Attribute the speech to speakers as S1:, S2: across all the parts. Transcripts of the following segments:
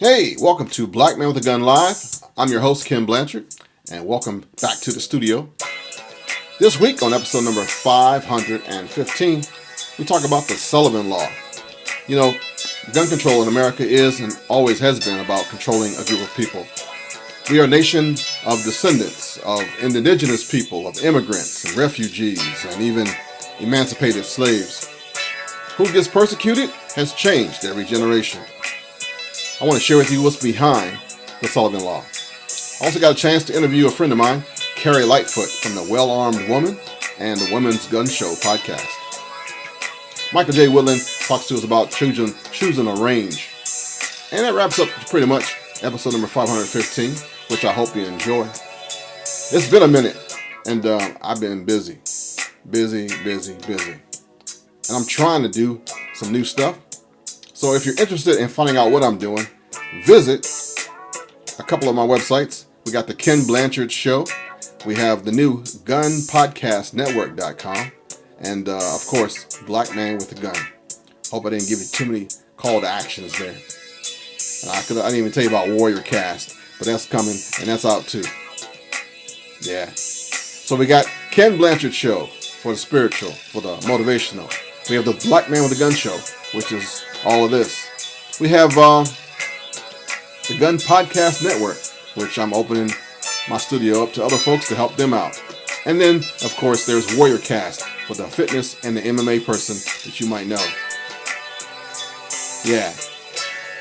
S1: Hey, welcome to Black Man with a Gun Live. I'm your host, Ken Blanchard, and welcome back to the studio. This week on episode number 515, we talk about the Sullivan Law. You know, gun control in America is and always has been about controlling a group of people. We are a nation of descendants of indigenous people, of immigrants and refugees, and even emancipated slaves. Who gets persecuted has changed every generation. I want to share with you what's behind the Sullivan Law. I also got a chance to interview a friend of mine, Carrie Lightfoot, from the Well-Armed Woman and the Women's Gun Show podcast. Michael J. Woodland talks to us about choosing a range. And that wraps up pretty much episode number 515, which I hope you enjoy. It's been a minute, and I've been busy. And I'm trying to do some new stuff. So if you're interested in finding out what I'm doing, visit a couple of my websites. We got the Ken Blanchard Show. We have the new gunpodcastnetwork.com. And, of course, Black Man with a Gun. Hope I didn't give you too many call to actions there. I didn't even tell you about Warrior Cast, but that's coming, and that's out too. Yeah. So we got Ken Blanchard Show for the spiritual, for the motivational. We have the Black Man with a Gun Show, which is all of this. We have the Gun Podcast Network, which I'm opening my studio up to other folks to help them out. And then, of course, there's Warrior Cast for the fitness and the MMA person that you might know. Yeah.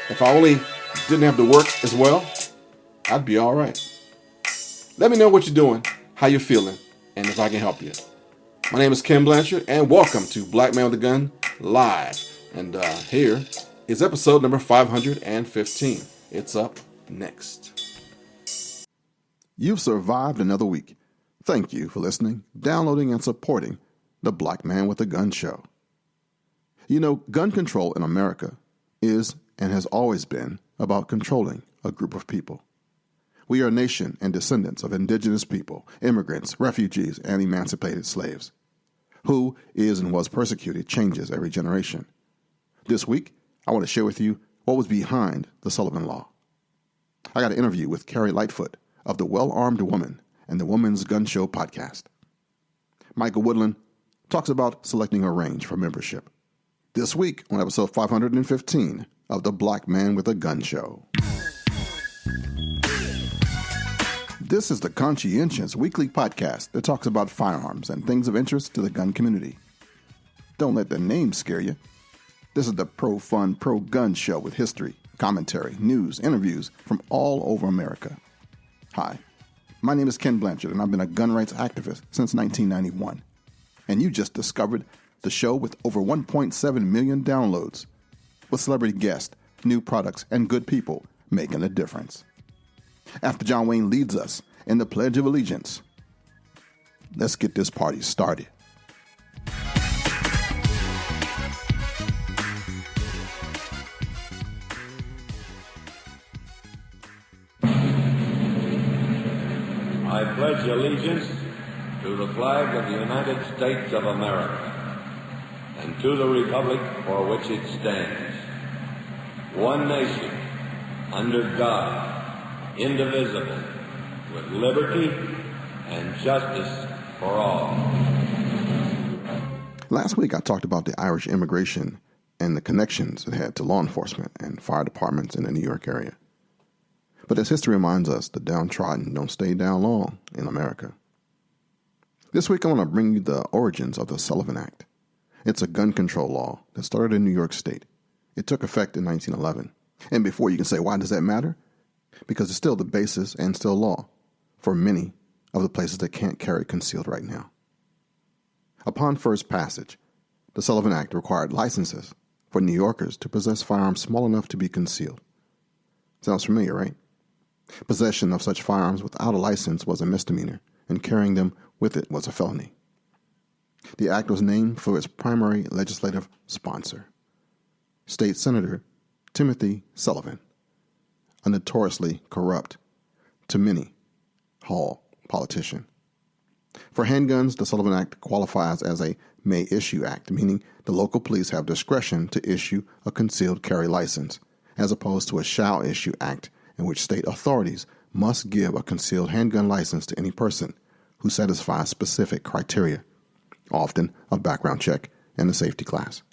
S1: If I only didn't have to work as well, I'd be all right. Let me know what you're doing, how you're feeling, and if I can help you. My name is Ken Blanchard, and welcome to Black Man with a Gun Live. And here is episode number 515. It's up next. You've survived another week. Thank you for listening, downloading, and supporting the Black Man with a Gun Show. You know, gun control in America is and has always been about controlling a group of people. We are a nation and descendants of indigenous people, immigrants, refugees, and emancipated slaves. Who is and was persecuted changes every generation. This week, I want to share with you what was behind the Sullivan Law. I got an interview with Carrie Lightfoot of the Well-Armed Woman and the Women's Gun Show podcast. Michael Woodland talks about selecting a range for membership. This week on episode 515 of the Black Man with a Gun Show. This is the Conscientious weekly podcast that talks about firearms and things of interest to the gun community. Don't let the name scare you. This is the pro-fun, pro-gun show with history, commentary, news, interviews from all over America. Hi, my name is Ken Blanchard, and I've been a gun rights activist since 1991. And you just discovered the show with over 1.7 million downloads, with celebrity guests, new products, and good people making a difference. After John Wayne leads us in the Pledge of Allegiance, let's get this party started.
S2: I pledge allegiance to the flag of the United States of America and to the republic for which it stands, one nation, under God, indivisible, with liberty and justice for all.
S1: Last week I talked about the Irish immigration and the connections it had to law enforcement and fire departments in the New York area. But as history reminds us, the downtrodden don't stay down long in America. This week I want to bring you the origins of the Sullivan Act. It's a gun control law that started in New York State. It took effect in 1911. And before you can say, why does that matter? Because it's still the basis and still law for many of the places that can't carry concealed right now. Upon first passage, the Sullivan Act required licenses for New Yorkers to possess firearms small enough to be concealed. Sounds familiar, right? Possession of such firearms without a license was a misdemeanor, and carrying them with it was a felony. The act was named for its primary legislative sponsor, State Senator Timothy Sullivan, a notoriously corrupt, to many, Hall politician. For handguns, the Sullivan Act qualifies as a may-issue act, meaning the local police have discretion to issue a concealed carry license,
S3: as opposed to a shall issue act in which state authorities must give a concealed handgun license to any person who satisfies specific criteria, often a background check and a safety class.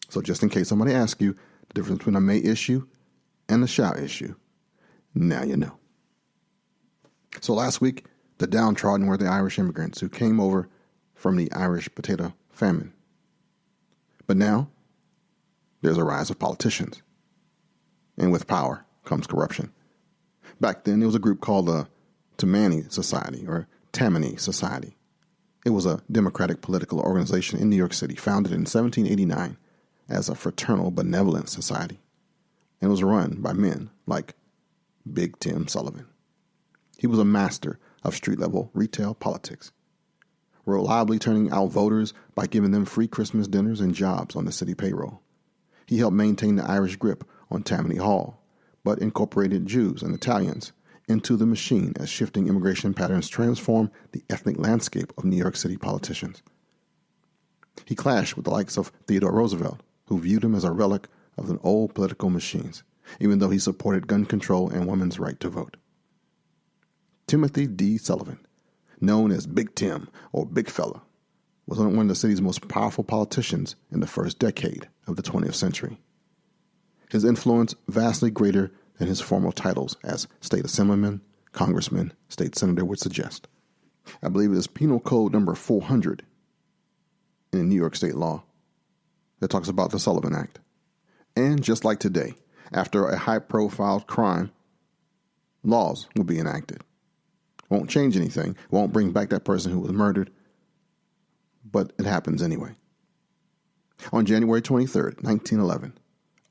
S3: So just in case somebody asks you the difference between a may issue and a shall issue, now you know. So last week, the downtrodden were the Irish immigrants who came over from the Irish potato famine. But now, there's a rise of politicians. And with power comes corruption. Back then, there was a group called the Tammany Society, or Tammany Society. It was a democratic political organization in New York City, founded in 1789 as a fraternal benevolent society, and was run by men like Big Tim Sullivan. He was a master of street-level retail politics, reliably turning out voters by giving them free Christmas dinners and jobs on the city payroll. He helped maintain the Irish grip on Tammany Hall, but incorporated Jews and Italians into the machine as shifting immigration patterns transformed the ethnic landscape of New York City politicians. He clashed with the likes of Theodore Roosevelt, who viewed him as a relic of the old political machines, even though he supported gun control and women's right to vote. Timothy D. Sullivan, known as Big Tim or Big Fella, was one of the city's most powerful politicians in the first decade of the 20th century. His influence vastly greater than his formal titles as state assemblyman, congressman, state senator would suggest. I believe it is Penal Code number 400 in New York state law that talks about the Sullivan Act. And just like today, after a high-profile crime, laws will be enacted. Won't change anything, won't bring back that person who was murdered, but it happens anyway. On January 23rd, 1911,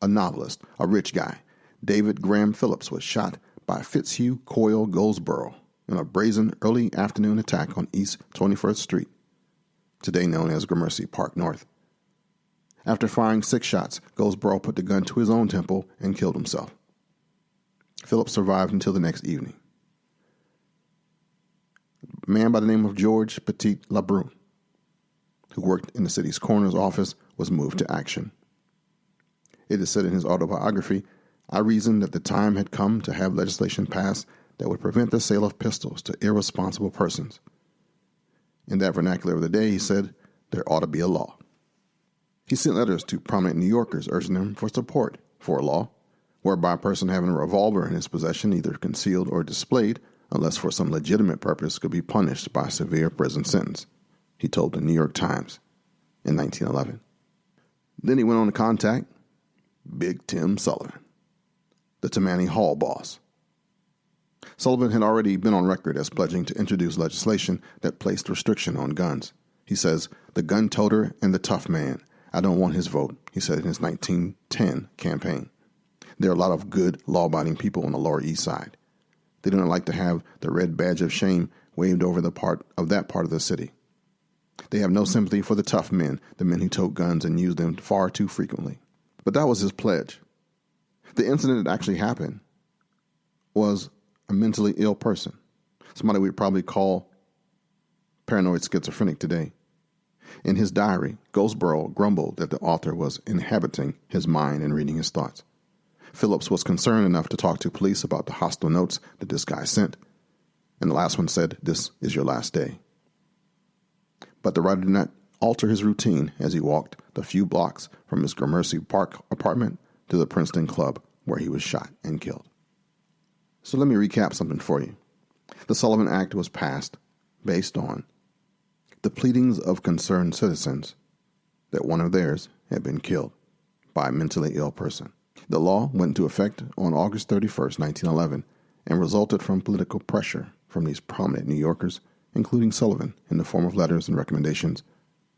S3: a novelist, a rich guy, David Graham Phillips, was shot by Fitzhugh Coyle Goldsborough in a brazen early afternoon attack on East 21st Street, today known as Gramercy Park North. After firing 6 shots, Goldsborough put the gun to his own temple and killed himself. Phillips survived until the next evening. A man by the name of George Petit Lebrun, who worked in the city's coroner's office, was moved to action. It is said in his autobiography, "I reasoned that the time had come to have legislation passed that would prevent the sale of pistols to irresponsible persons." In that vernacular of the day, he said, "There ought to be a law." He sent letters to prominent New Yorkers urging them for support for a law whereby a person having a revolver in his possession, either concealed or displayed, unless for some legitimate purpose, could be punished by a severe prison sentence, he told the New York Times in 1911. Then he went on to contact Big Tim Sullivan, the Tammany Hall boss. Sullivan had already been on record as pledging to introduce legislation that placed restriction on guns. He says, "The gun toter and the tough man, I don't want his vote," he said in his 1910 campaign. "There are a lot of good, law-abiding people on the Lower East Side. They don't like to have the red badge of shame waved over that part of the city. They have no sympathy for the tough men, the men who tote guns and use them far too frequently." But that was his pledge. The incident that actually happened was a mentally ill person, somebody we'd probably call paranoid schizophrenic today. In his diary, Goldsborough grumbled that the author was inhabiting his mind and reading his thoughts. Phillips was concerned enough to talk to police about the hostile notes that this guy sent, and the last one said, "This is your last day." But the writer did not alter his routine as he walked the few blocks from his Gramercy Park apartment to the Princeton Club where he was shot and killed. So let me recap something for you. The Sullivan Act was passed based on the pleadings of concerned citizens that one of theirs had been killed by a mentally ill person. The law went into effect on August 31st, 1911, and resulted from political pressure from these prominent New Yorkers, including Sullivan, in the form of letters and recommendations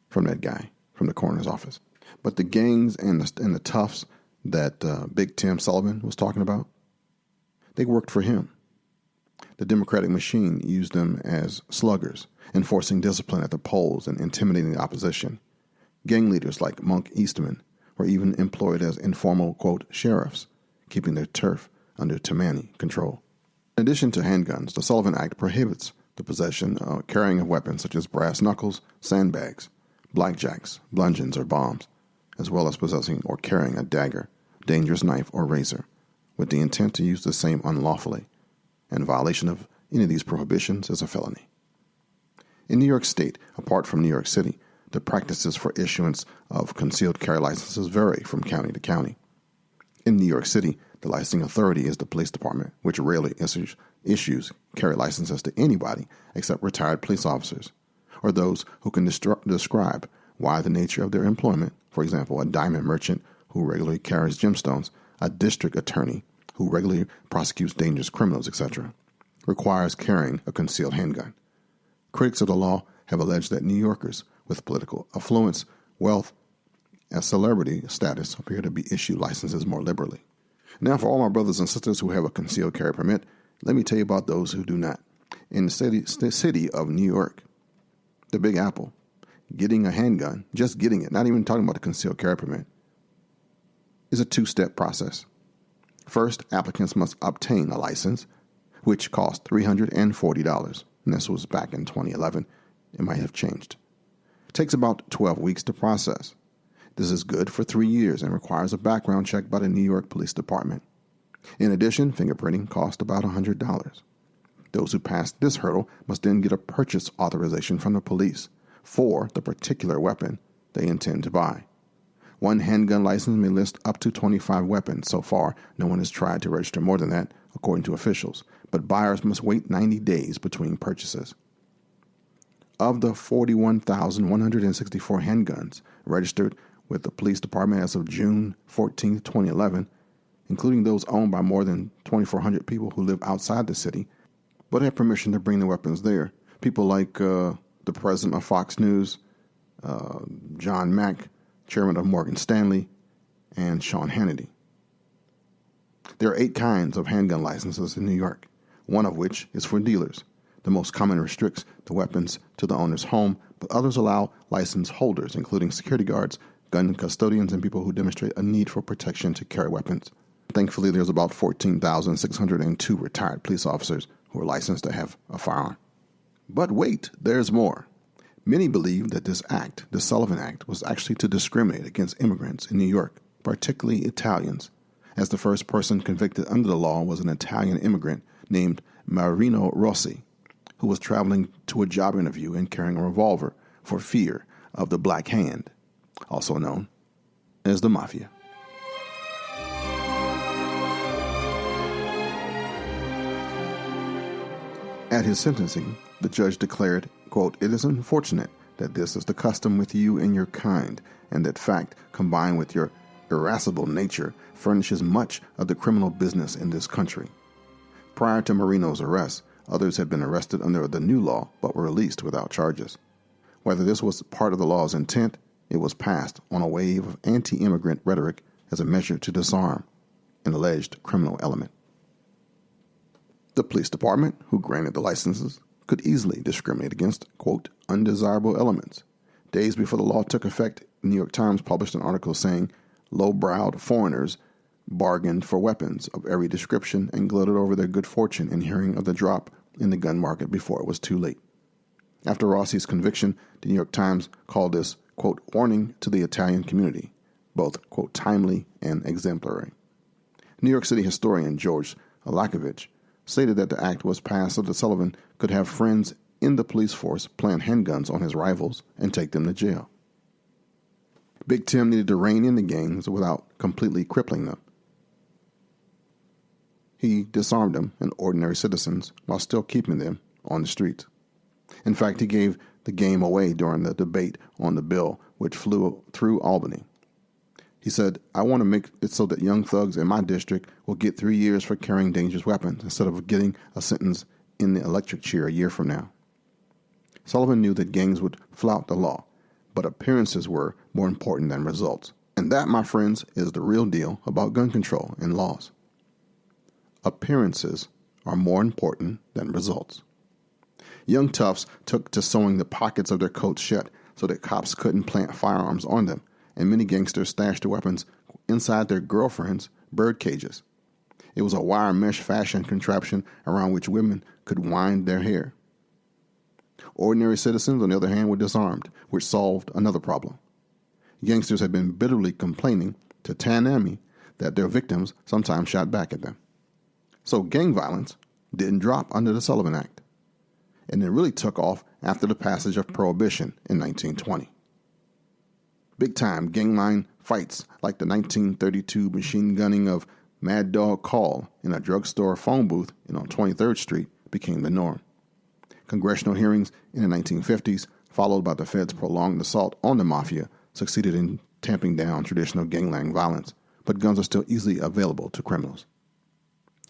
S3: from that guy from the coroner's office. But the gangs and the toughs that Big Tim Sullivan was talking about, they worked for him. The Democratic machine used them as sluggers, enforcing discipline at the polls and intimidating the opposition. Gang leaders like Monk Eastman were even employed as informal, quote, sheriffs, keeping their turf under Tammany control. In addition to handguns, the Sullivan Act prohibits the possession or carrying of weapons such as brass knuckles, sandbags, blackjacks, bludgeons, or bombs, as well as possessing or carrying a dagger, dangerous knife, or razor, with the intent to use the same unlawfully, and violation of any of these prohibitions is a felony. In New York State, apart from New York City, the practices for issuance of concealed carry licenses vary from county to county. In New York City, the licensing authority is the police department, which rarely issues carry licenses to anybody except retired police officers, or those who can describe why the nature of their employment, for example, a diamond merchant who regularly carries gemstones, a district attorney who regularly prosecutes dangerous criminals, etc., requires carrying a concealed handgun. Critics of the law have alleged that New Yorkers with political affluence, wealth, and celebrity status appear to be issued licenses more liberally. Now, for all my brothers and sisters who have a concealed carry permit, let me tell you about those who do not. In the city of New York, the Big Apple, getting a handgun, just getting it, not even talking about the concealed carry permit, is a two-step process. First, applicants must obtain a license, which costs $340, and this was back in 2011. It might have changed. It takes about 12 weeks to process. This is good for 3 years and requires a background check by the New York Police Department. In addition, fingerprinting costs about $100. Those who pass this hurdle must then get a purchase authorization from the police for the particular weapon they intend to buy. One handgun license may list up to 25 weapons. So far, no one has tried to register more than that, according to officials, but buyers must wait 90 days between purchases. Of the 41,164 handguns registered with the police department as of June 14, 2011, including those owned by more than 2,400 people who live outside the city, but have permission to bring the weapons there. People like the president of Fox News, John Mack, chairman of Morgan Stanley, and Sean Hannity. There are 8 kinds of handgun licenses in New York, one of which is for dealers. The most common restricts the weapons to the owner's home, but others allow license holders, including security guards, gun custodians, and people who demonstrate a need for protection to carry weapons. Thankfully, there's about 14,602 retired police officers who are licensed to have a firearm. But wait, there's more. Many believe that this act, the Sullivan Act, was actually to discriminate against immigrants in New York, particularly Italians, as the first person convicted under the law was an Italian immigrant named Marino Rossi, who was traveling to a job interview and carrying a revolver for fear of the Black Hand, also known as the Mafia. At his sentencing, the judge declared, quote, "It is unfortunate that this is the custom with you and your kind, and that fact, combined with your irascible nature, furnishes much of the criminal business in this country." Prior to Marino's arrest, others had been arrested under the new law but were released without charges. Whether this was part of the law's intent, it was passed on a wave of anti-immigrant rhetoric as a measure to disarm an alleged criminal element. The police department, who granted the licenses, could easily discriminate against, quote, undesirable elements. Days before the law took effect, the New York Times published an article saying low-browed foreigners bargained for weapons of every description and gloated over their good fortune in hearing of the drop in the gun market before it was too late. After Rossi's conviction, the New York Times called this, quote, warning to the Italian community, both, quote, timely and exemplary. New York City historian George Alakovich stated that the act was passed so that Sullivan could have friends in the police force plant handguns on his rivals and take them to jail. Big Tim needed to rein in the gangs without completely crippling them. He disarmed them and ordinary citizens while still keeping them on the streets. In fact, he gave the game away during the debate on the bill which flew through Albany. He said, "I want to make it so that young thugs in my district will get 3 years for carrying dangerous weapons instead of getting a sentence in the electric chair a year from now." Sullivan knew that gangs would flout the law, but appearances were more important than results. And that, my friends, is the real deal about gun control and laws. Appearances are more important than results. Young toughs took to sewing the pockets of their coats shut so that cops couldn't plant firearms on them, and many gangsters stashed their weapons inside their girlfriends' bird cages. It was a wire mesh fashion contraption around which women could wind their hair. Ordinary citizens, on the other hand, were disarmed, which solved another problem. Gangsters had been bitterly complaining to Tanami that their victims sometimes shot back at them. So gang violence didn't drop under the Sullivan Act, and it really took off after the passage of Prohibition in 1920. Big-time gangline fights like the 1932 machine gunning of Mad Dog Call in a drugstore phone booth on 23rd Street became the norm. Congressional hearings in the 1950s, followed by the Fed's prolonged assault on the mafia, succeeded in tamping down traditional gangland violence, but guns are still easily available to criminals.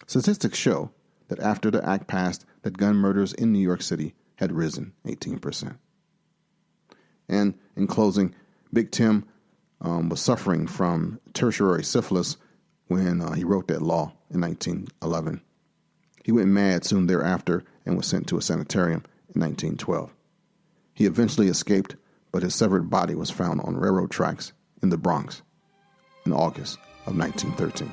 S3: Statistics show that after the act passed, that gun murders in New York City had risen 18%. And in closing, Big Tim was suffering from tertiary syphilis when he wrote that law in 1911. He went mad soon thereafter and was sent to a sanitarium in 1912. He eventually escaped, but his severed body was found on railroad tracks in the Bronx in August of 1913.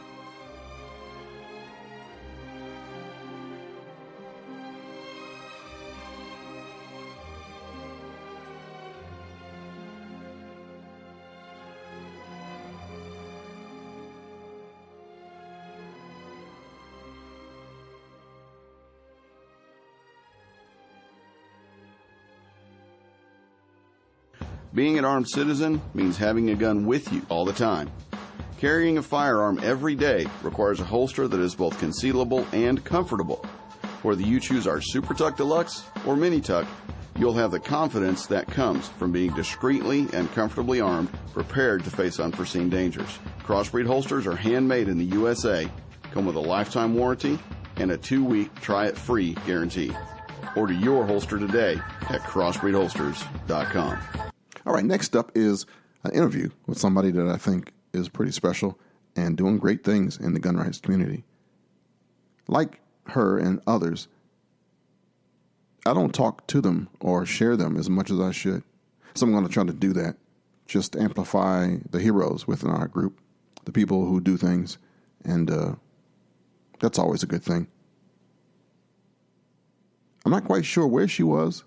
S4: Being an armed citizen means having a gun with you all the time. Carrying a firearm every day requires a holster that is both concealable and comfortable. Whether you choose our Super Tuck Deluxe or Mini Tuck, you'll have the confidence that comes from being discreetly and comfortably armed, prepared to face unforeseen dangers. Crossbreed holsters are handmade in the USA, come with a lifetime warranty, and a 2-week try-it-free guarantee. Order your holster today at crossbreedholsters.com.
S3: All right, next up is an interview with somebody that I think is pretty special and doing great things in the gun rights community. Like her and others, I don't talk to them or share them as much as I should. So I'm going to try to do that, just amplify the heroes within our group, the people who do things, and that's always a good thing. I'm not quite sure where she was,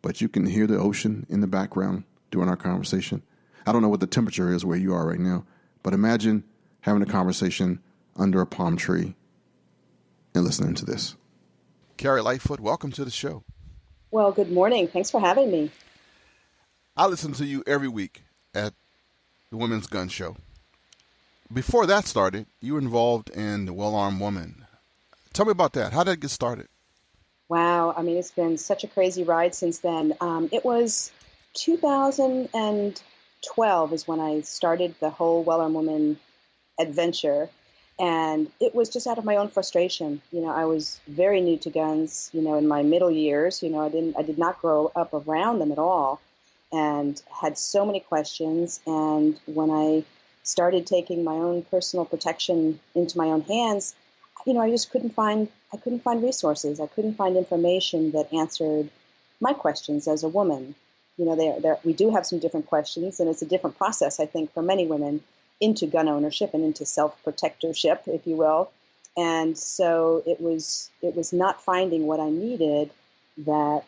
S3: but you can hear the ocean in the background during our conversation. I don't know what the temperature is where you are right now, but imagine having a conversation under a palm tree and listening to this. Carrie Lightfoot, welcome to the show.
S5: Well, good morning. Thanks for having me.
S3: I listen to you every week at the Women's Gun Show. Before that started, you were involved in the Well-Armed Woman. Tell me about that. How did it get started?
S5: Wow. I mean, it's been such a crazy ride since then. It was 2012 is when I started the whole Well-Armed Woman adventure. And it was just out of my own frustration. I was very new to guns, in my middle years. I did not grow up around them at all and had so many questions. And when I started taking my own personal protection into my own hands, I just couldn't find resources. I couldn't find information that answered my questions as a woman. We do have some different questions, and it's a different process, I think, for many women into gun ownership and into self-protectorship, if you will. And so it was not finding what I needed that,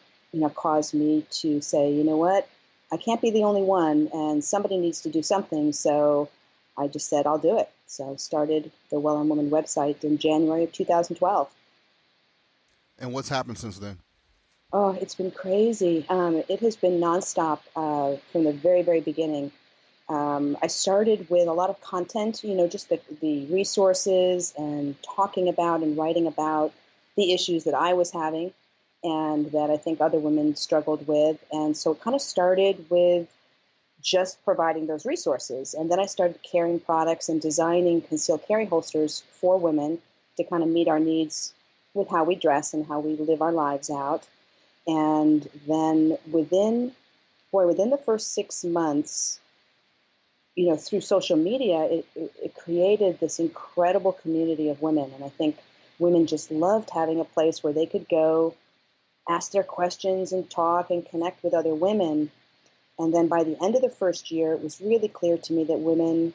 S5: caused me to say, you know what, I can't be the only one, and somebody needs to do something. So I just said, I'll do it. So I started the Well-Armed Woman website in January of 2012.
S3: And what's happened since then?
S5: Oh, it's been crazy. It has been nonstop from the very, very beginning. I started with a lot of content, just the resources and talking about and writing about the issues that I was having and that I think other women struggled with. And so it kind of started with just providing those resources. And then I started carrying products and designing concealed carry holsters for women to kind of meet our needs with how we dress and how we live our lives out. And then within the first 6 months, through social media, it created this incredible community of women. And I think women just loved having a place where they could go, ask their questions and talk and connect with other women. And then by the end of the first year, it was really clear to me that women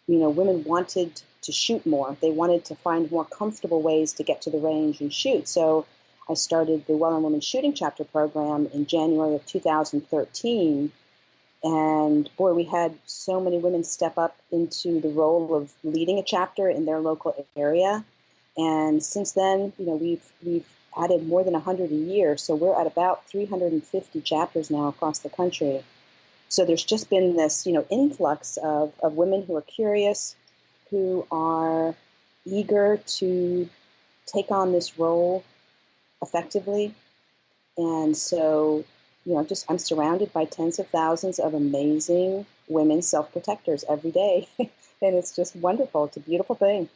S5: wanted to shoot more. They wanted to find more comfortable ways to get to the range and shoot. So I started the Well-Armed Woman Shooting Chapter program in January of 2013. And boy, we had so many women step up into the role of leading a chapter in their local area. And since then, we've added more than 100 a year. So we're at about 350 chapters now across the country. So there's just been this, influx of women who are curious, who are eager to take on this role effectively. And so, I'm surrounded by tens of thousands of amazing women self-protectors every day. And it's just wonderful. It's a beautiful thing.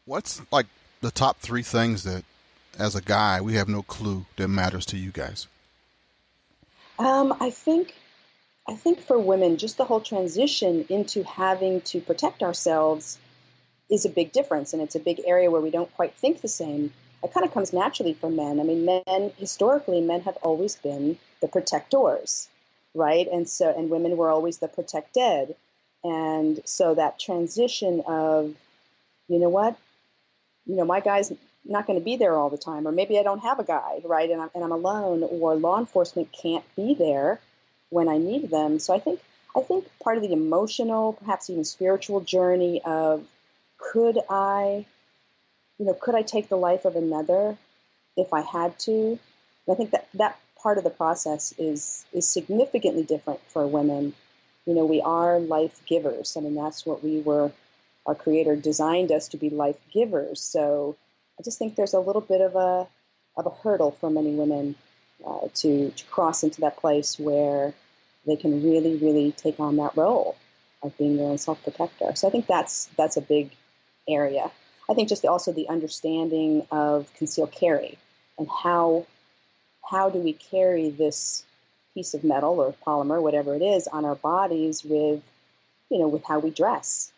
S3: What's like the top three things that, as a guy, we have no clue that matters to you guys?
S5: I think for women, just the whole transition into having to protect ourselves is a big difference, and it's a big area where we don't quite think the same. It kind of comes naturally for men. I mean, historically, men have always been the protectors, right? And women were always the protected. And so that transition of, my guy's not going to be there all the time, or maybe I don't have a guy, right? And I'm alone, or law enforcement can't be there when I need them. So I think part of the emotional, perhaps even spiritual journey of could I take the life of another if I had to? And I think that part of the process is significantly different for women. We are life givers. I mean, that's what our Creator designed us to be, life givers. So I just think there's a little bit of a hurdle for many women to cross into that place where they can really, really take on that role of being their own self-protector. So I think that's a big area. I think just also the understanding of concealed carry and how do we carry this piece of metal or polymer, whatever it is, on our bodies with how we dress.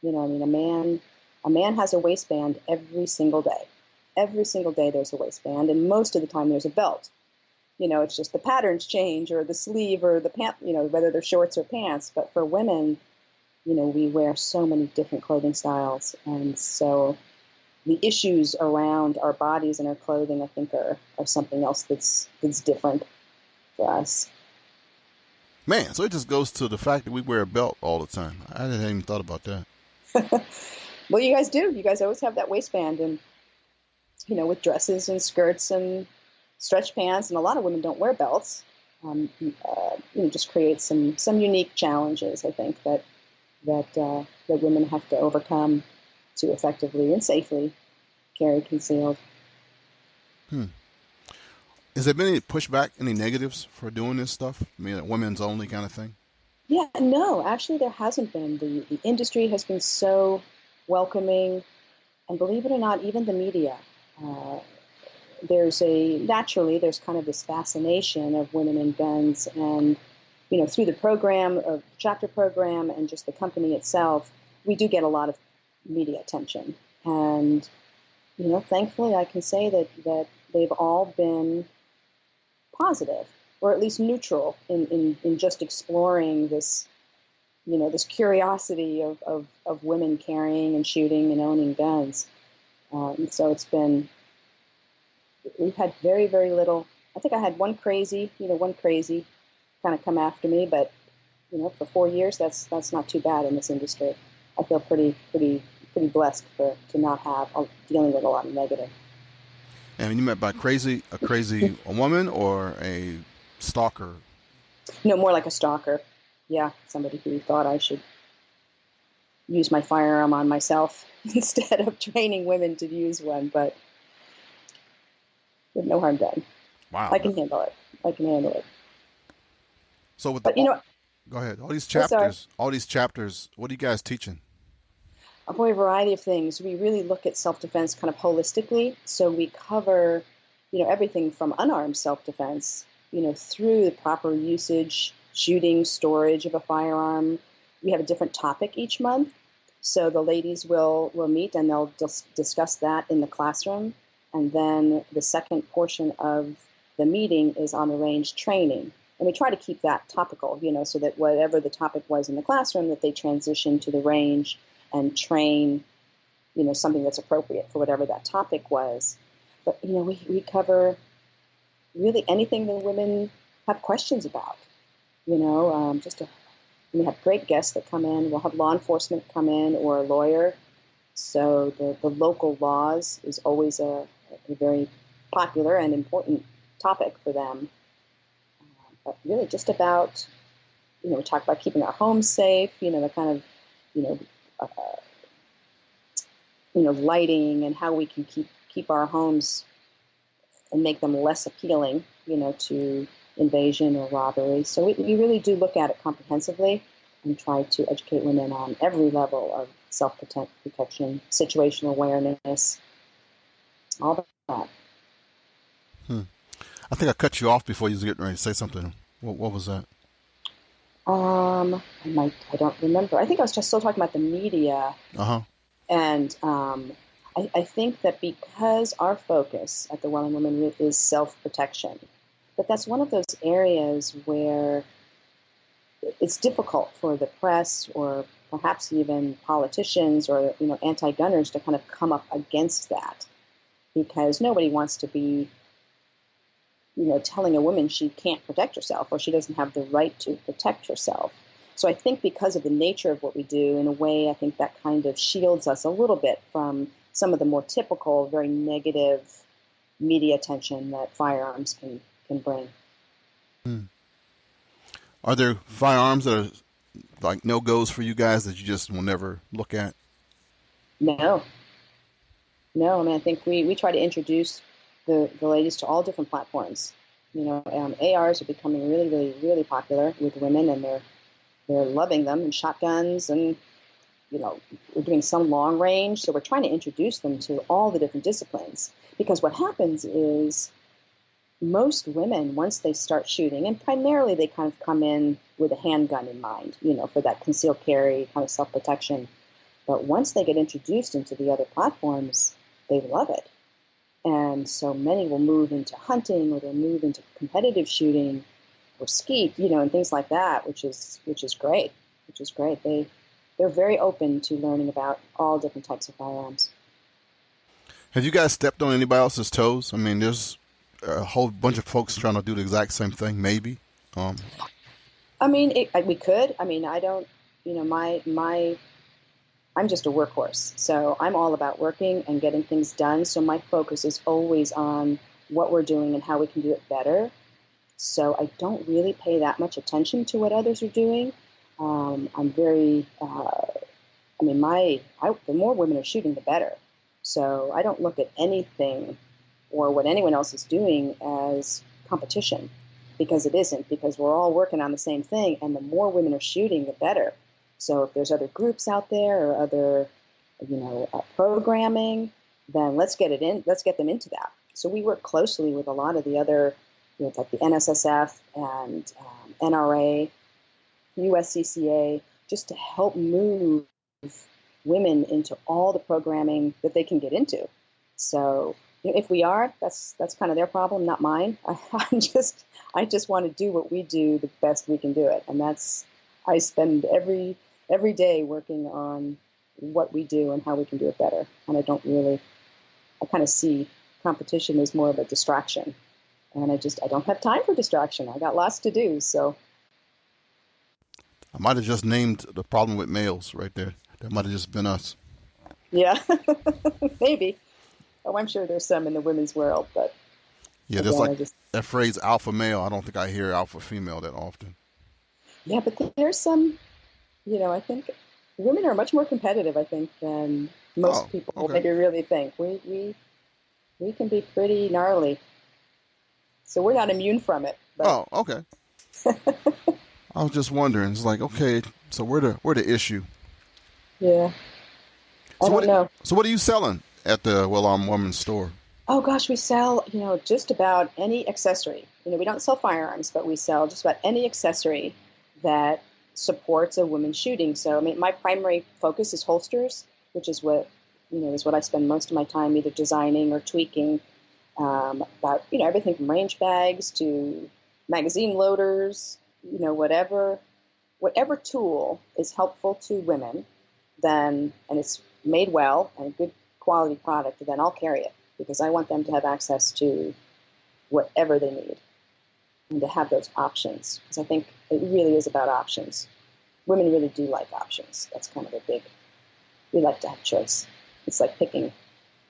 S5: A man has a waistband every single day. Every single day there's a waistband, and most of the time there's a belt. It's just the patterns change, or the sleeve, or the pant, whether they're shorts or pants. But for women, we wear so many different clothing styles. And so the issues around our bodies and our clothing, I think, are something else that's different for us.
S3: Man, so it just goes to the fact that we wear a belt all the time. I hadn't even thought about that.
S5: Well, you guys do. You guys always have that waistband, and, with dresses and skirts and stretch pants, and a lot of women don't wear belts. Just creates some unique challenges, I think, that women have to overcome to effectively and safely carry concealed.
S3: Has there been any pushback, any negatives for doing this stuff? I mean, a women's only kind of thing?
S5: Yeah, no, actually there hasn't been. The industry has been so welcoming, and believe it or not, even the media. There's kind of this fascination of women and guns, and through the program, of chapter program, and just the company itself, we do get a lot of media attention. And thankfully, I can say that they've all been positive, or at least neutral, in just exploring this, this curiosity of women carrying and shooting and owning guns. So we've had very, very little. I think I had one crazy kind of come after me, but for 4 years, that's not too bad in this industry. I feel pretty blessed to not have dealing with a lot of negative.
S3: And you meant by crazy, a woman or a stalker?
S5: No, more like a stalker. Yeah, somebody who thought I should use my firearm on myself instead of training women to use one, but with no harm done.
S3: Wow.
S5: I can handle it.
S3: So with go ahead. All these chapters, what are you guys teaching?
S5: A variety of things. We really look at self-defense kind of holistically. So we cover, everything from unarmed self-defense, through the proper usage, shooting, storage of a firearm. We have a different topic each month. So the ladies will meet and they'll discuss that in the classroom. And then the second portion of the meeting is on the range training. And we try to keep that topical, so that whatever the topic was in the classroom, that they transition to the range and train, something that's appropriate for whatever that topic was. But, we cover really anything that women have questions about. just to, we have great guests that come in. We'll have law enforcement come in or a lawyer. So the local laws is always a very popular and important topic for them. But really just about, we talk about keeping our homes safe, the kind of, uh, lighting and how we can keep our homes and make them less appealing, to invasion or robbery. So we really do look at it comprehensively and try to educate women on every level of self-protection, situational awareness, all that.
S3: I think I cut you off before you was getting ready to say something. What was that?
S5: I don't remember. I think I was just still talking about the media.
S3: Uh-huh.
S5: And I think that because our focus at the Well and Women is self-protection, that's one of those areas where it's difficult for the press or perhaps even politicians or anti-gunners to kind of come up against that, because nobody wants to be telling a woman she can't protect herself or she doesn't have the right to protect herself. So I think because of the nature of what we do, in a way, I think that kind of shields us a little bit from some of the more typical, very negative media attention that firearms can bring.
S3: Are there firearms that are like no-goes for you guys that you just will never look at?
S5: No. I mean, I think we try to introduce the ladies to all different platforms. ARs are becoming really, really, really popular with women, and they're loving them, and shotguns, and we're doing some long range. So we're trying to introduce them to all the different disciplines, because what happens is most women, once they start shooting, and primarily they kind of come in with a handgun in mind, for that concealed carry kind of self-protection. But once they get introduced into the other platforms, they love it. And so many will move into hunting, or they'll move into competitive shooting or skeet, and things like that, which is great. They're very open to learning about all different types of firearms.
S3: Have you guys stepped on anybody else's toes? I mean, there's a whole bunch of folks trying to do the exact same thing, maybe.
S5: I mean, we could. I mean, I don't, I'm just a workhorse. So I'm all about working and getting things done. So my focus is always on what we're doing and how we can do it better. So I don't really pay that much attention to what others are doing. I'm very, the more women are shooting, the better. So I don't look at anything or what anyone else is doing as competition, because it isn't, because we're all working on the same thing, and the more women are shooting, the better. So if there's other groups out there or other, programming, then let's get them into that. So we work closely with a lot of the other, like the NSSF and NRA, USCCA, just to help move women into all the programming that they can get into. So if we are, that's kind of their problem, not mine. I just want to do what we do the best we can do it, and I spend every day working on what we do and how we can do it better. And I kind of see competition as more of a distraction, and I don't have time for distraction. I got lots to do. So
S3: I might have just named the problem with males right there. That might have just been us.
S5: Yeah, maybe. Oh, I'm sure there's some in the women's world, but
S3: yeah, there's that phrase alpha male. I don't think I hear alpha female that often.
S5: Yeah, but there's some, I think women are much more competitive, I think, than most people maybe really think. We can be pretty gnarly. So we're not immune from it. But...
S3: Oh, okay. I was just wondering. It's like, okay, so we're the issue.
S5: Yeah. I don't know.
S3: So what are you selling at the Well Armed Woman store?
S5: Oh gosh, we sell, just about any accessory. We don't sell firearms, but we sell just about any accessory that supports a woman's shooting. So, I mean, my primary focus is holsters, which is what I spend most of my time either designing or tweaking. About everything from range bags to magazine loaders, whatever tool is helpful to women, and it's made well and a good quality product, then I'll carry it, because I want them to have access to whatever they need. and to have those options. Because I think it really is about options. Women really do like options. That's kind of a big, we like to have choice. It's like picking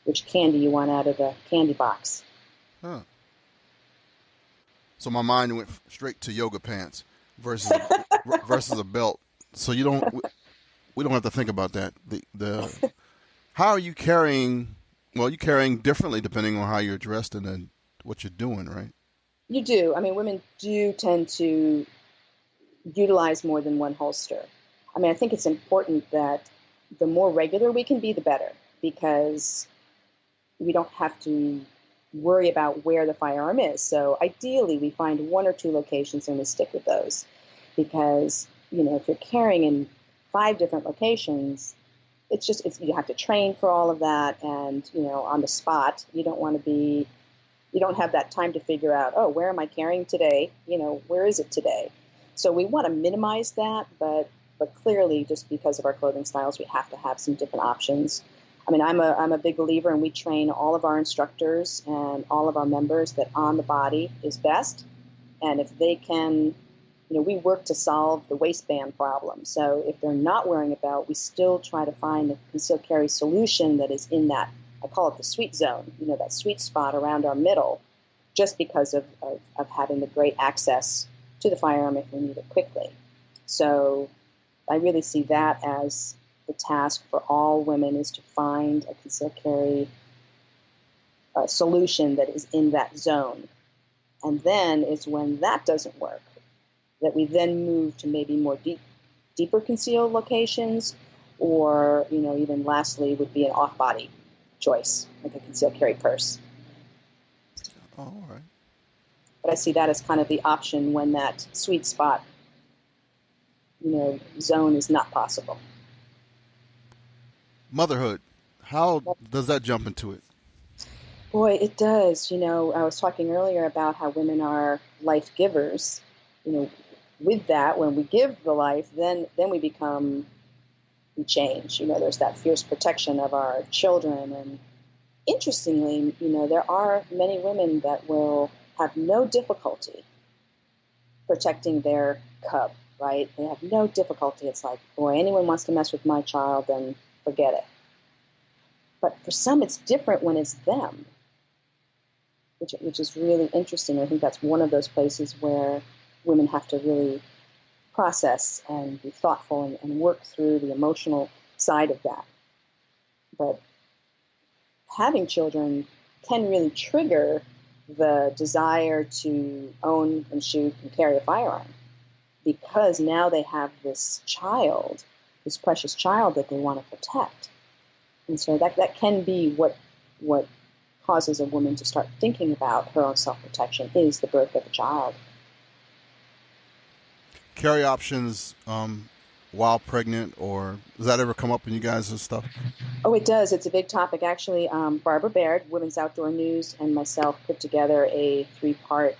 S5: which candy you want out of the candy box.
S3: Huh. So my mind went straight to yoga pants versus versus a belt. So we don't have to think about that. The how are you carrying? Well, you're carrying differently depending on how you're dressed and then what you're doing, right?
S5: You do. I mean, women do tend to utilize more than one holster. I mean, I think it's important that the more regular we can be, the better, because we don't have to worry about where the firearm is. So ideally, we find one or two locations and we stick with those, because if you're carrying in 5 different locations, you have to train for all of that, and on the spot, you don't have that time to figure out, oh, where am I carrying today? Where is it today? So we want to minimize that, but clearly, just because of our clothing styles, we have to have some different options. I mean, I'm a big believer, and we train all of our instructors and all of our members that on the body is best. And if they can, we work to solve the waistband problem. So if they're not wearing a belt, we still try to find a concealed carry solution that is in that, I call it the sweet zone, that sweet spot around our middle, just because of having the great access to the firearm if we need it quickly. So I really see that as the task for all women, is to find a concealed carry solution that is in that zone. And then it's when that doesn't work that we then move to maybe more deeper concealed locations, or, even lastly would be an off-body choice, like a concealed carry purse.
S3: Oh, all right.
S5: But I see that as kind of the option when that sweet spot, zone is not possible.
S3: Motherhood, how does that jump into it?
S5: Boy, it does. I was talking earlier about how women are life givers. With that, when we give the life, then we change. There's that fierce protection of our children. And interestingly, there are many women that will have no difficulty protecting their cub, right? They have no difficulty. It's like, boy, anyone wants to mess with my child, then forget it. But for some, it's different when it's them, which is really interesting. I think that's one of those places where women have to really process and be thoughtful and work through the emotional side of that. But having children can really trigger the desire to own and shoot and carry a firearm, because now they have this child, this precious child that they want to protect. And so that can be what causes a woman to start thinking about her own self-protection, is the birth of a child.
S3: Carry options while pregnant, or does that ever come up in you guys' stuff?
S5: Oh, it does. It's a big topic. Actually, Barbara Baird, Women's Outdoor News, and myself put together a 3-part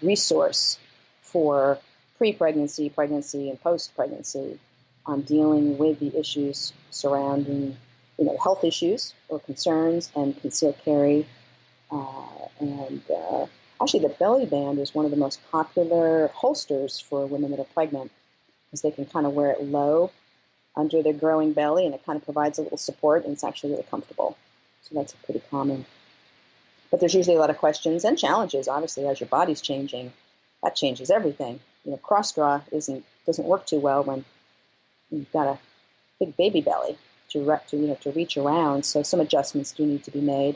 S5: resource for pre-pregnancy, pregnancy, and post-pregnancy on dealing with the issues surrounding, health issues or concerns and concealed carry. Actually, the belly band is one of the most popular holsters for women that are pregnant, because they can kind of wear it low under their growing belly, and it kind of provides a little support, and it's actually really comfortable. So that's pretty common. But there's usually a lot of questions and challenges. Obviously, as your body's changing, that changes everything. Cross draw doesn't work too well when you've got a big baby belly to reach around. So some adjustments do need to be made.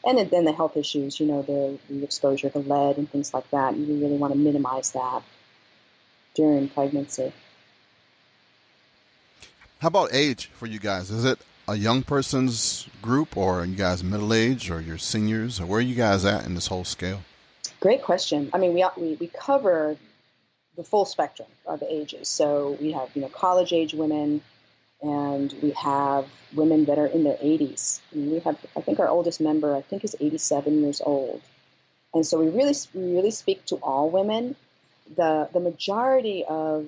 S5: And then the health issues, the exposure to lead and things like that. You really want to minimize that during pregnancy.
S3: How about age for you guys? Is it a young person's group, or are you guys middle age, or you're seniors, or where are you guys at in this whole scale?
S5: Great question. I mean, we cover the full spectrum of ages. So we have, college age women, and we have women that are in their 80s. I think our oldest member, is 87 years old. And so we really speak to all women. The majority of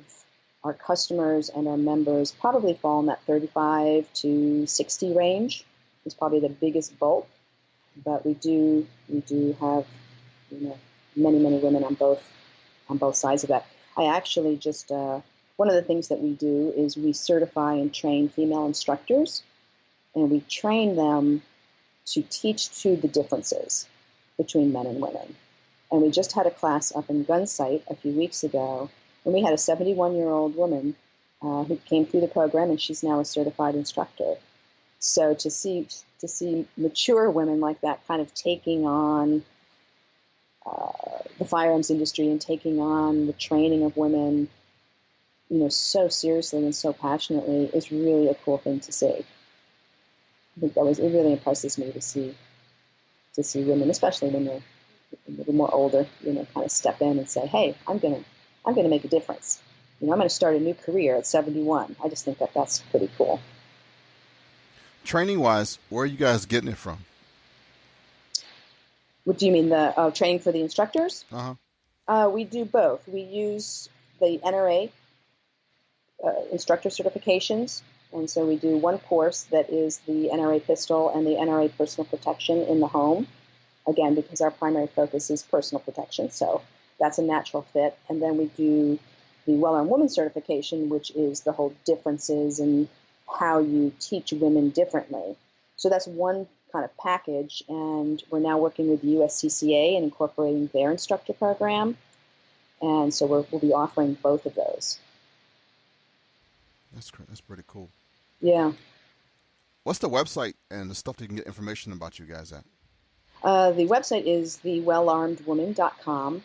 S5: our customers and our members probably fall in that 35 to 60 range. It's probably the biggest bulk. But we do have, many, many women on both sides of that. I actually just one of the things that we do is we certify and train female instructors, and we train them to teach to the differences between men and women. And we just had a class up in Gunsight a few weeks ago, and we had a 71-year-old woman who came through the program, and she's now a certified instructor. So to see mature women like that kind of taking on the firearms industry and taking on the training of women, so seriously and so passionately is really a cool thing to see. I think it really impresses me to see women, especially when they're a little more older, kind of step in and say, "Hey, I'm gonna make a difference. I'm gonna start a new career at 71." I just think that's pretty cool.
S3: Training wise, where are you guys getting it from?
S5: What do you mean, the training for the instructors? We do both. We use the NRA instructor certifications. And so we do one course that is the NRA pistol and the NRA personal protection in the home. Again, because our primary focus is personal protection. So that's a natural fit. And then we do the Well-Armed Woman certification, which is the whole differences in how you teach women differently. So that's one kind of package. And we're now working with the USCCA and incorporating their instructor program. And so we'll be offering both of those.
S3: That's pretty cool.
S5: Yeah.
S3: What's the website and the stuff that you can get information about you guys at?
S5: The website is thewellarmedwoman.com,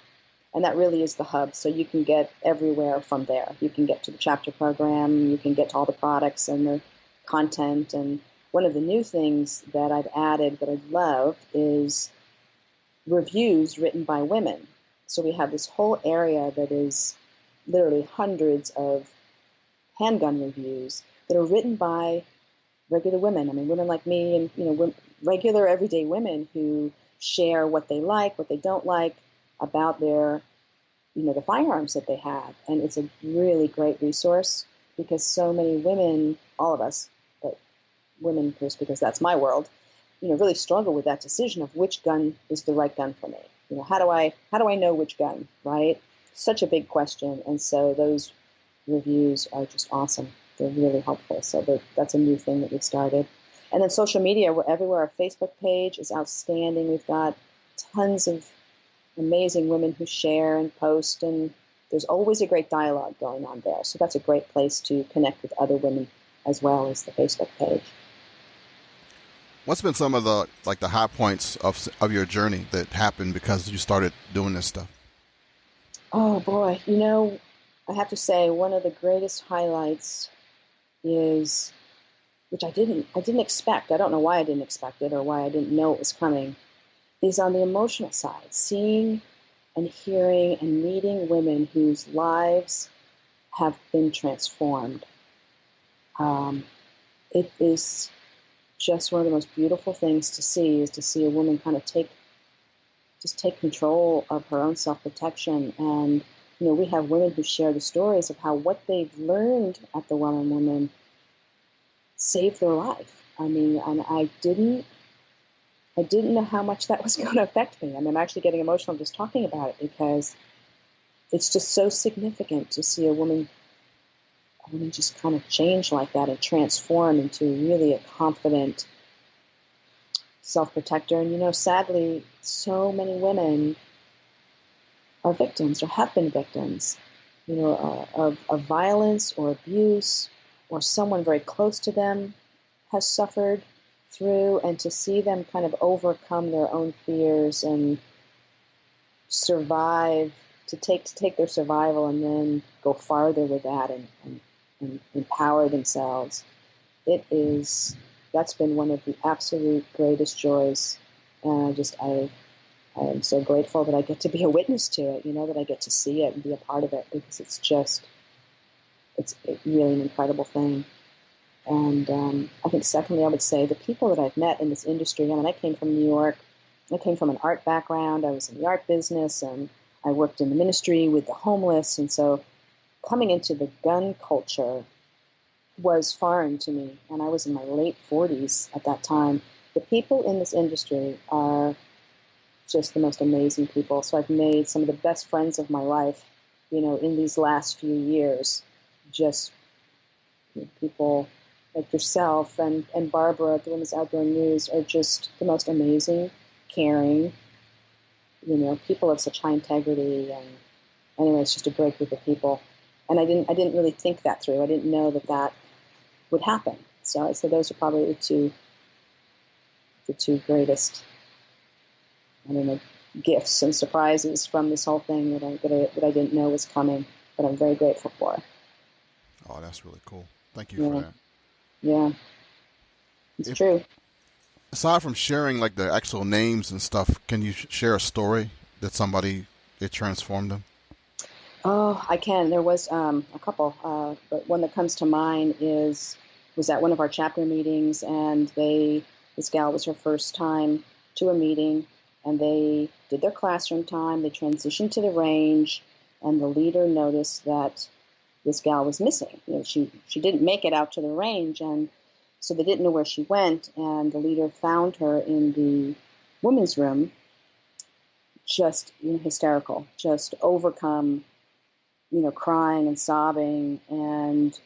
S5: and that really is the hub. So you can get everywhere from there. You can get to the chapter program, you can get to all the products and the content. And one of the new things that I've added that I love is reviews written by women. So we have this whole area that is literally hundreds of handgun reviews that are written by regular women. I mean, women like me and, regular everyday women who share what they like, what they don't like about their, the firearms that they have. And it's a really great resource because so many women, all of us, but women first because that's my world, really struggle with that decision of which gun is the right gun for me. How do I know which gun, right? Such a big question. And so those reviews are just awesome. They're really helpful. So that's a new thing that we've started. And then social media, we're everywhere. Our Facebook page is outstanding. We've got tons of amazing women who share and post, and there's always a great dialogue going on there. So that's a great place to connect with other women as well as the Facebook page.
S3: What's been some of the high points of your journey that happened because you started doing this stuff?
S5: Oh boy, I have to say one of the greatest highlights is, which I didn't expect. I don't know why I didn't expect it or why I didn't know it was coming, is on the emotional side, seeing and hearing and meeting women whose lives have been transformed. It is just one of the most beautiful things to see, is to see a woman kind of take control of her own self-protection. And, we have women who share the stories of how what they've learned at the Well-Armed Woman saved their life. I mean, and I didn't know how much that was going to affect me. I mean, I'm actually getting emotional just talking about it because it's just so significant to see a woman just kind of change like that and transform into really a confident self-protector. And, sadly, so many women are victims or have been victims, of violence or abuse, or someone very close to them has suffered through, and to see them kind of overcome their own fears and survive, to take their survival and then go farther with that and empower themselves. That's been one of the absolute greatest joys. And I am so grateful that I get to be a witness to it, that I get to see it and be a part of it, because it's really an incredible thing. And I think secondly, I would say the people that I've met in this industry. I mean, I came from New York. I came from an art background. I was in the art business, and I worked in the ministry with the homeless. And so coming into the gun culture was foreign to me. And I was in my late 40s at that time. The people in this industry are just the most amazing people. So I've made some of the best friends of my life, in these last few years. Just people like yourself and Barbara at the Women's Outdoor News are just the most amazing, caring, people of such high integrity. And anyway, it's just a great group of people. And I didn't really think that through. I didn't know that would happen. So I'd say those are probably the two greatest, I don't know, gifts and surprises from this whole thing that I didn't know was coming, but I'm very grateful for.
S3: Oh, that's really cool. Thank you for that.
S5: Yeah, it's true.
S3: Aside from sharing like the actual names and stuff, can you share a story that somebody, it transformed them?
S5: Oh, I can. There was a couple, but one that comes to mind was at one of our chapter meetings, and this gal was her first time to a meeting, and they did their classroom time. They transitioned to the range, and the leader noticed that this gal was missing. She didn't make it out to the range, and so they didn't know where she went. And the leader found her in the women's room, just hysterical, just overcome, crying and sobbing. And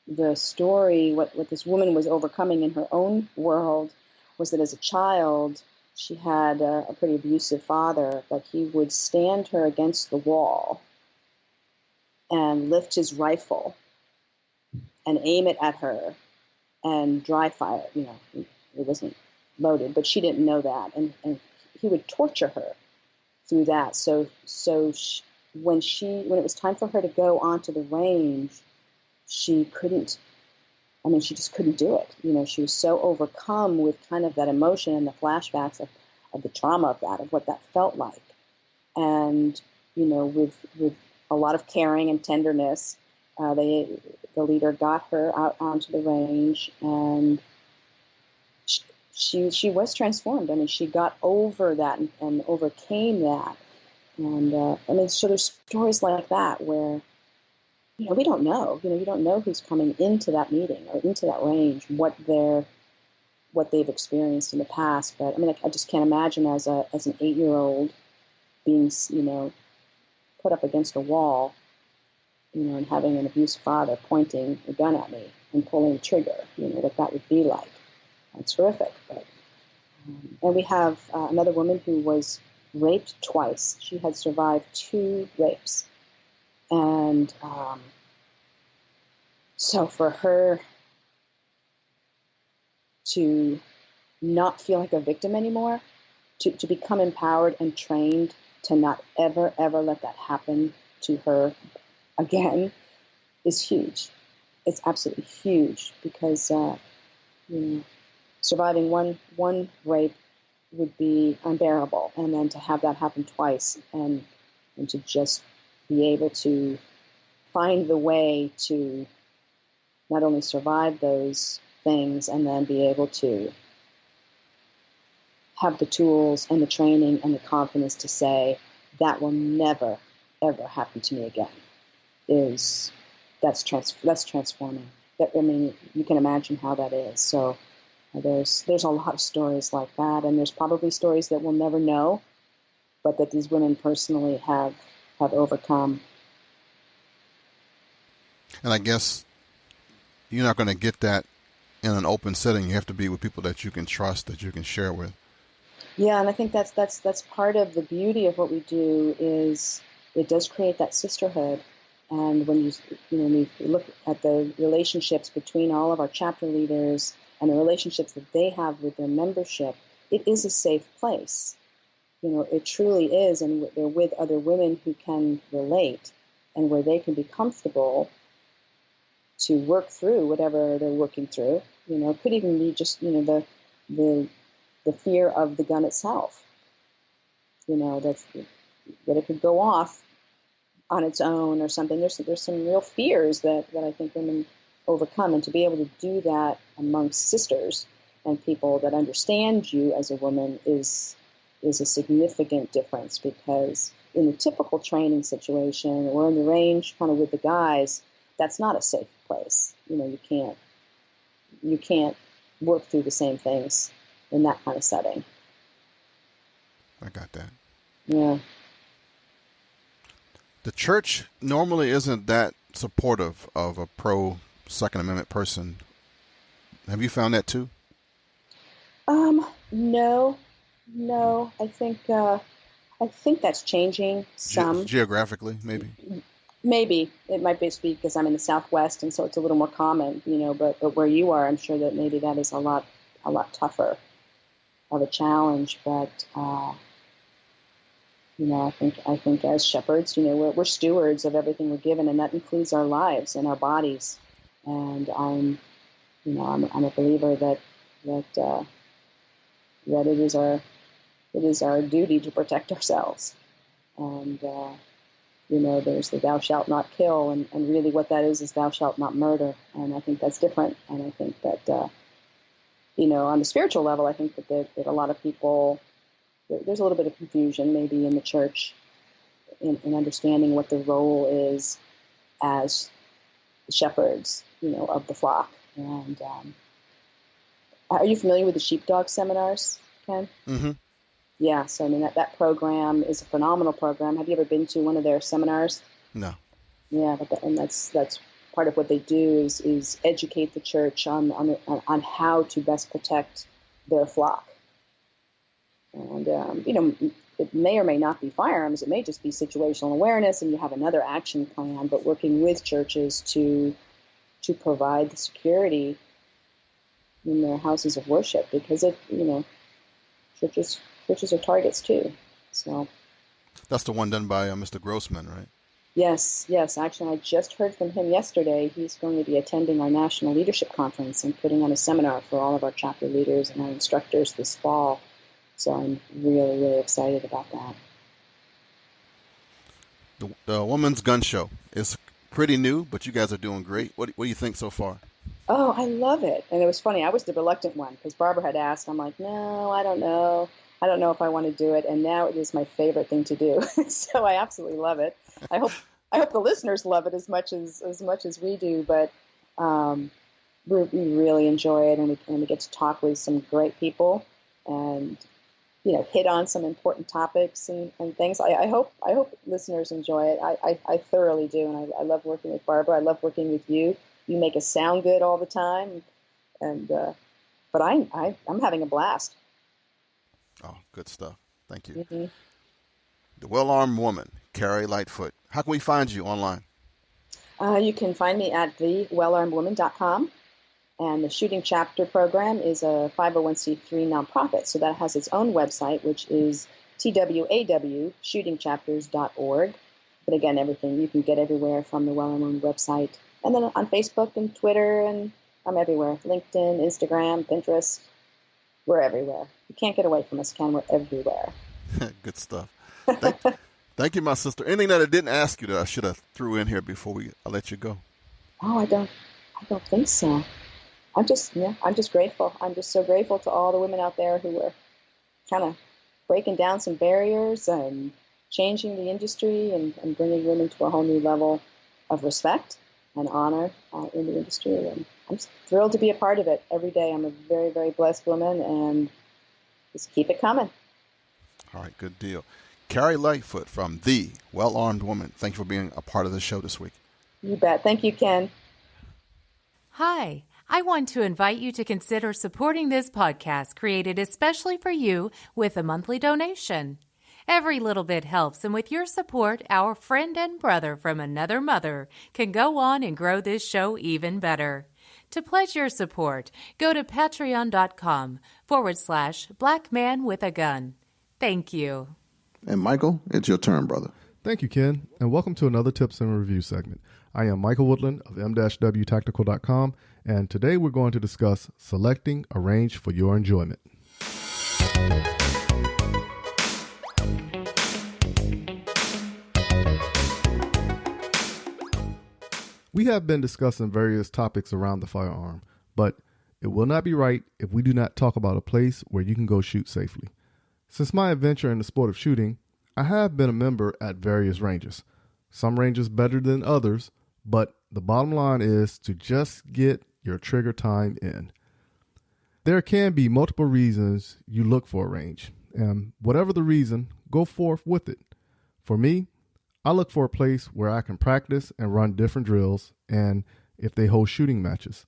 S5: the story, what this woman was overcoming in her own world, was that as a child, she had a pretty abusive father, but he would stand her against the wall and lift his rifle and aim it at her and dry fire. It wasn't loaded, but she didn't know that. And he would torture her through that. So when it was time for her to go onto the range, she just couldn't do it. She was so overcome with kind of that emotion and the flashbacks of the trauma of what that felt like. And, with a lot of caring and tenderness, the leader got her out onto the range, and she was transformed. She got over that and overcame that. And so there's stories like that where, we don't know. You don't know who's coming into that meeting or into that range, what they've experienced in the past. But I just can't imagine as an 8-year-old being, put up against a wall, and having an abusive father pointing a gun at me and pulling the trigger. What that would be like. It's horrific. But and we have another woman who was raped twice. She had survived 2 rapes. And so for her to not feel like a victim anymore, to become empowered and trained to not ever, ever let that happen to her again is huge. It's absolutely huge because surviving one rape would be unbearable, and then to have that happen twice and to just be able to find the way to not only survive those things and then be able to have the tools and the training and the confidence to say that will never, ever happen to me again that's transforming. You can imagine how that is. So there's a lot of stories like that, and there's probably stories that we'll never know, but that these women personally have overcome.
S3: And I guess you're not going to get that in an open setting. You have to be with people that you can trust, that you can share with.
S5: Yeah, and I think that's part of the beauty of what we do is it does create that sisterhood. And when you look at the relationships between all of our chapter leaders and the relationships that they have with their membership, it is a safe place. It truly is, and they're with other women who can relate and where they can be comfortable to work through whatever they're working through. It could even be just, the fear of the gun itself. That it could go off on its own or something. There's some real fears that I think women overcome, and to be able to do that amongst sisters and people that understand you as a woman is a significant difference, because in the typical training situation or in the range kind of with the guys, that's not a safe place. You can't work through the same things in that kind of setting.
S3: I got that.
S5: Yeah.
S3: The church normally isn't that supportive of a pro Second Amendment person. Have you found that too?
S5: No, no. I think that's changing some.
S3: Geographically, maybe.
S5: Maybe it might be because I'm in the Southwest, and so it's a little more common, But where you are, I'm sure that maybe that is a lot tougher of a challenge. But I think as shepherds, we're stewards of everything we're given, and that includes our lives and our bodies. And I'm a believer that it is our duty to protect ourselves. And there's the thou shalt not kill, and really what that is thou shalt not murder. And I think that's different. And I think that on the spiritual level, I think that a lot of people, there's a little bit of confusion maybe in the church in understanding what the role is as shepherds, of the flock. And are you familiar with the sheepdog seminars, Ken?
S3: Mm-hmm.
S5: Yeah, so I mean that program is a phenomenal program. Have you ever been to one of their seminars?
S3: No.
S5: Yeah, and that's part of what they do is educate the church on how to best protect their flock. And it may or may not be firearms. It may just be situational awareness, and you have another action plan. But working with churches to provide the security in their houses of worship, because churches are targets too. So
S3: that's the one done by Mr. Grossman, right?
S5: Yes. Actually, I just heard from him yesterday. He's going to be attending our National Leadership Conference and putting on a seminar for all of our chapter leaders and our instructors this fall. So I'm really, really excited about that.
S3: The Women's Gun Show is pretty new, but you guys are doing great. What do you think so far?
S5: Oh, I love it. And it was funny. I was the reluctant one because Barbara had asked. I'm like, no, I don't know. I don't know if I want to do it. And now it is my favorite thing to do. So I absolutely love it. I hope the listeners love it as much as we do. But we really enjoy it, and we get to talk with some great people and hit on some important topics and things. I hope listeners enjoy it. I thoroughly do, and I love working with Barbara. I love working with you. You make us sound good all the time, and but I'm having a blast.
S3: Oh, good stuff. Thank you.
S5: Mm-hmm.
S3: The Well-Armed Woman, Carrie Lightfoot. How can we find you online?
S5: You can find me at thewellarmedwoman.com. And the Shooting Chapter program is a 501c3 nonprofit. So that has its own website, which is twawshootingchapters.org. But again, everything you can get everywhere from the Well-Armed Woman website. And then on Facebook and Twitter, and I'm everywhere. LinkedIn, Instagram, Pinterest. We're everywhere. You can't get away from us, Ken. We're everywhere.
S3: Good stuff. Thank you, my sister. Anything that I didn't ask you that I should have threw in here before I let you go?
S5: Oh, I don't think so. I'm just grateful. I'm just so grateful to all the women out there who are kind of breaking down some barriers and changing the industry and bringing women to a whole new level of respect and honor in the industry. And I'm just thrilled to be a part of it every day. I'm a very, very blessed woman, and just keep it coming.
S3: All right, good deal. Carrie Lightfoot from The Well-Armed Woman. Thank you for being a part of the show this week.
S5: You bet. Thank you, Ken.
S6: Hi. I want to invite you to consider supporting this podcast created especially for you with a monthly donation. Every little bit helps, and with your support, our friend and brother from another mother can go on and grow this show even better. To pledge your support, go to patreon.com/blackmanwithagun. Thank you.
S3: And Michael, it's your turn, brother.
S7: Thank you, Ken, and welcome to another Tips and Review segment. I am Michael Woodland of m-wtactical.com, and today we're going to discuss selecting a range for your enjoyment. We have been discussing various topics around the firearm, but it will not be right if we do not talk about a place where you can go shoot safely. Since my adventure in the sport of shooting, I have been a member at various ranges. Some ranges better than others, but the bottom line is to just get your trigger time in. There can be multiple reasons you look for a range. and whatever the reason, go forth with it. For me, I look for a place where I can practice and run different drills, and if they hold shooting matches.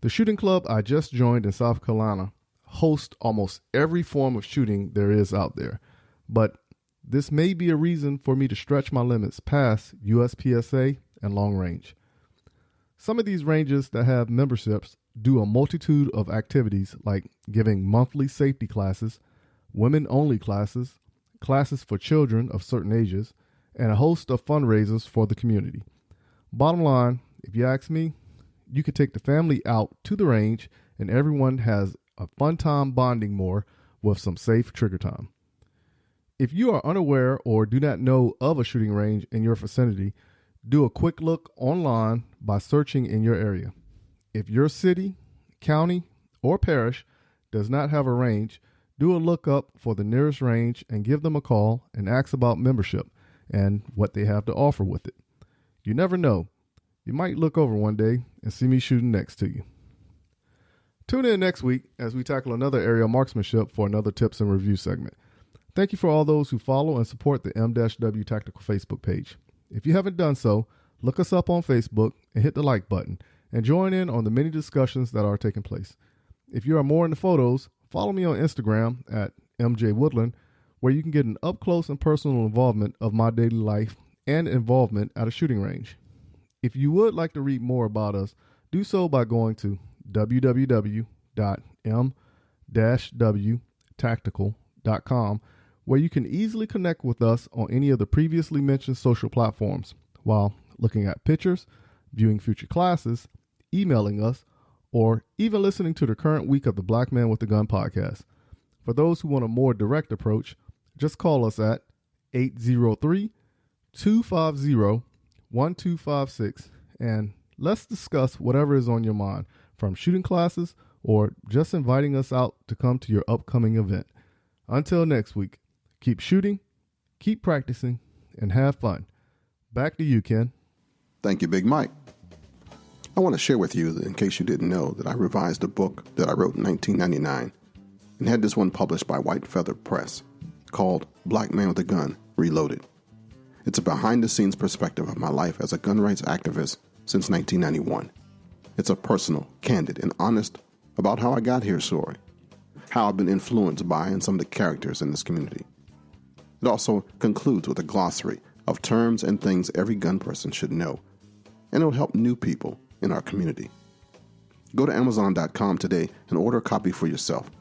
S7: The shooting club I just joined in South Carolina hosts almost every form of shooting there is out there, but this may be a reason for me to stretch my limits past USPSA and long range. Some of these ranges that have memberships do a multitude of activities like giving monthly safety classes, women-only classes, classes for children of certain ages, and a host of fundraisers for the community. Bottom line, if you ask me, you could take the family out to the range and everyone has a fun time bonding more with some safe trigger time. If you are unaware or do not know of a shooting range in your vicinity, do a quick look online by searching in your area. If your city, county, or parish does not have a range, do a look up for the nearest range and give them a call and ask about membership and what they have to offer with it. You never know. You might look over one day and see me shooting next to you. Tune in next week as we tackle another area of marksmanship for another tips and review segment. Thank you for all those who follow and support the M-W Tactical Facebook page. If you haven't done so, look us up on Facebook and hit the like button and join in on the many discussions that are taking place. If you are more into photos, follow me on Instagram at MJ Woodland, where you can get an up-close and personal involvement of my daily life and involvement at a shooting range. If you would like to read more about us, do so by going to www.m-wtactical.com, where you can easily connect with us on any of the previously mentioned social platforms while looking at pictures, viewing future classes, emailing us, or even listening to the current week of the Black Man with the Gun podcast. For those who want a more direct approach, just call us at 803-250-1256 and let's discuss whatever is on your mind, from shooting classes or just inviting us out to come to your upcoming event. Until next week, keep shooting, keep practicing, and have fun. Back to you, Ken.
S3: Thank you, Big Mike. I want to share with you, in case you didn't know, that I revised a book that I wrote in 1999 and had this one published by White Feather Press called Black Man with a Gun Reloaded. It's a behind-the-scenes perspective of my life as a gun rights activist since 1991. It's a personal, candid, and honest about how I got here story, how I've been influenced by and some of the characters in this community. It also concludes with a glossary of terms and things every gun person should know, and it'll help new people in our community. Go to Amazon.com today and order a copy for yourself.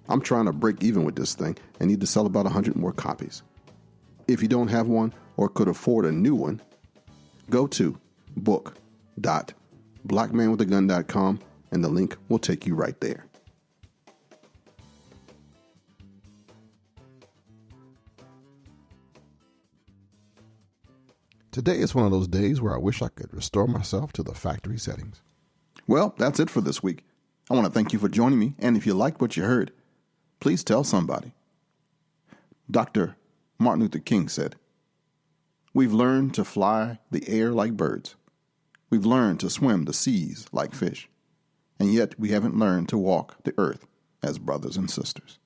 S3: I'm trying to break even with this thing and need to sell about 100 more copies. If you don't have one or could afford a new one, go to book.blackmanwithagun.com and the link will take you right there. Today is one of those days where I wish I could restore myself to the factory settings. Well, that's it for this week. I want to thank you for joining me, and if you liked what you heard, please tell somebody. Dr. Martin Luther King said, "We've learned to fly the air like birds. We've learned to swim the seas like fish. And yet we haven't learned to walk the earth as brothers and sisters."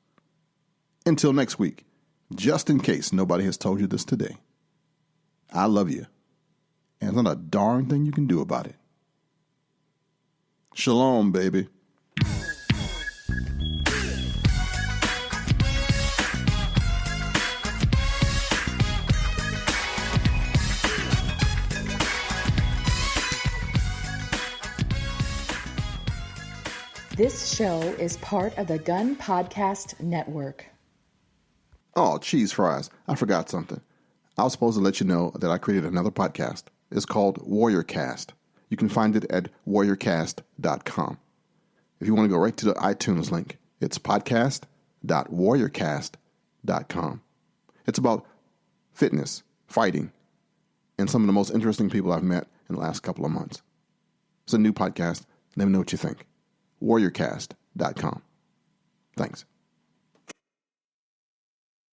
S3: Until next week, just in case nobody has told you this today, I love you, and there's not a darn thing you can do about it. Shalom, baby.
S8: This show is part of the Gun Podcast Network.
S3: Oh, cheese fries. I forgot something. I was supposed to let you know that I created another podcast. It's called WarriorCast. You can find it at warriorcast.com. If you want to go right to the iTunes link, it's podcast.warriorcast.com. It's about fitness, fighting, and some of the most interesting people I've met in the last couple of months. It's a new podcast. Let me know what you think. warriorcast.com. Thanks.